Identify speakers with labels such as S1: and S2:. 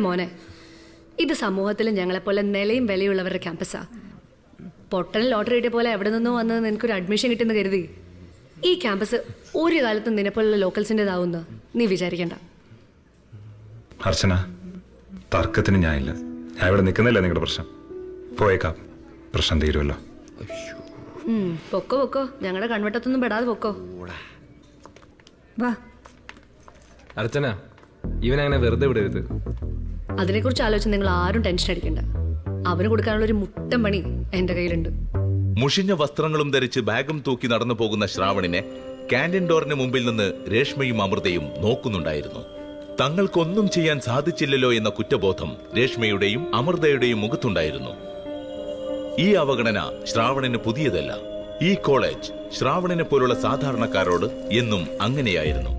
S1: മോനെ, ഇത് സമൂഹത്തിൽ ഞങ്ങളെപ്പോലെ നിലയും വിലയുള്ളവരുടെ ക്യാമ്പസാ. പൊട്ടൻ ലോട്ടറി കിട്ടിയ പോലെ എവിടെ നിന്നോ വന്ന് നിനക്കൊരു അഡ്മിഷൻ കിട്ടുന്ന കരുതി ഈ ക്യാമ്പസ് ഒരു കാലത്തും നിന്നെപ്പോലുള്ള ലോക്കൽസിൻ്റെതാവുന്ന നീ വിചാരിക്കണ്ട.
S2: അർച്ചന, തർക്കത്തിന് ഞാനില്ല. ഞാൻ ഇവിടെ നിൽക്കുന്നില്ല. നിങ്ങളുടെ പ്രശ്നം പോയേക്കാം, പ്രശ്നം തീരുമല്ലോ.
S1: പൊക്കോ പൊക്കോ, ഞങ്ങളുടെ കൺവെട്ടത്തൊന്നും പെടാതെ പൊക്കോ. വാ.
S3: അർച്ചന, ഇവനങ്ങനെ വെറുതെ വിടരുത്.
S1: അതിനെക്കുറിച്ച് ആലോചിച്ച് നിങ്ങൾ ആരും ടെൻഷൻ അടിക്കണ്ട. അവന് കൊടുക്കാനുള്ള ഒരു മുട്ടൻ പണി എന്റെ കയ്യിലുണ്ട്.
S4: മുഷിഞ്ഞ വസ്ത്രങ്ങളും ധരിച്ച് ബാഗും തൂക്കി നടന്നു പോകുന്ന ശ്രാവണിനെ ക്യാൻറ്റീൻ ഡോറിന് മുമ്പിൽ നിന്ന് രേഷ്മയും അമൃതയും നോക്കുന്നുണ്ടായിരുന്നു. തങ്ങൾക്കൊന്നും ചെയ്യാൻ സാധിച്ചില്ലല്ലോ എന്ന കുറ്റബോധം രേഷ്മയുടെയും അമൃതയുടെയും മുഖത്തുണ്ടായിരുന്നു. ഈ അവഗണന ശ്രാവണിന് പുതിയതല്ല. ഈ കോളേജ് ശ്രാവണിനെ പോലുള്ള സാധാരണക്കാരോട് എന്നും അങ്ങനെയായിരുന്നു.